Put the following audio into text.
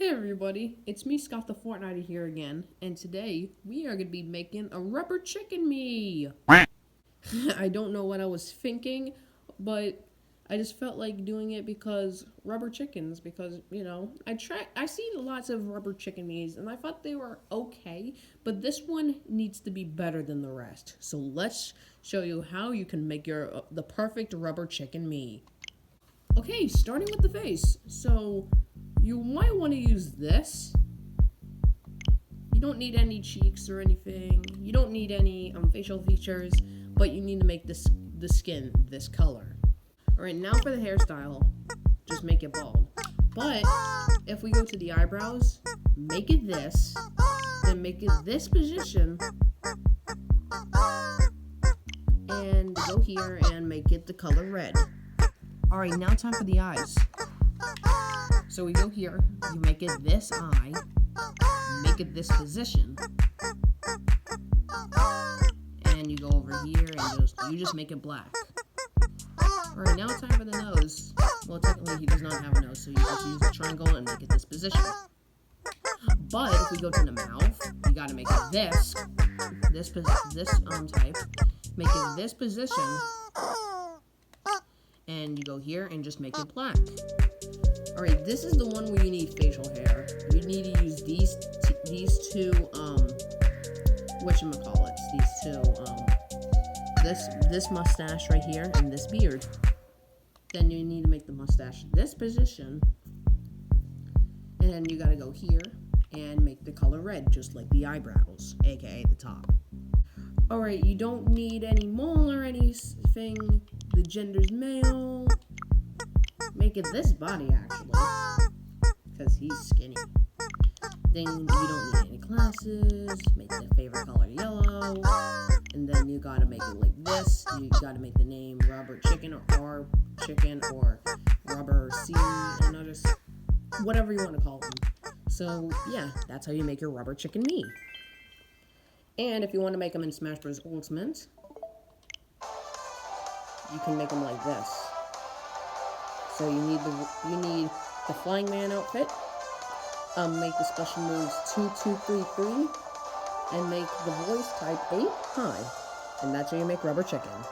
Hey everybody, it's me, Scott the Fortnite here again, and today we are going to be making a Rubber Chicken Mii. I don't know what I was thinking, but I just felt like doing it because rubber chickens, because, I see lots of Rubber Chicken Miis, and I thought they were okay, but this one needs to be better than the rest. So let's show you how you can make the perfect Rubber Chicken Mii. Okay, starting with the face. So you might want to use this. You don't need any cheeks or anything. You don't need any facial features, but you need to make the skin this color. Alright, now for the hairstyle, just make it bald. But if we go to the eyebrows, make it this, then make it this position, and go here and make it the color red. Alright, now time for the eyes. So we go here, you make it this eye, make it this position, and you go over here and you just make it black. Alright, now time for the nose. Well, technically he does not have a nose, so you just use the triangle and make it this position. But if we go to the mouth, you gotta make it this type, make it this position, and you go here and just make it black. Alright, this is the one where you need facial hair. You need to use these two, whatchamacallits, this mustache right here and this beard. Then you need to make the mustache this position, and then you gotta go here and make the color red, just like the eyebrows, aka the top. Alright, you don't need any mole or anything. The gender's male. Make it this body, actually, because he's skinny. Then you don't need any glasses. Make the favorite color yellow. And then you gotta make it like this. You gotta make the name Rubber Chicken or R Chicken or Rubber C and others, whatever you want to call them. So yeah, that's how you make your Rubber Chicken Mii. And if you want to make them in Smash Bros. Ultimate, you can make them like this. So you need the Flying Man outfit. Make the special moves 2, 2, 3, 3, and make the voice type 8 high. And that's how you make Rubber Chicken.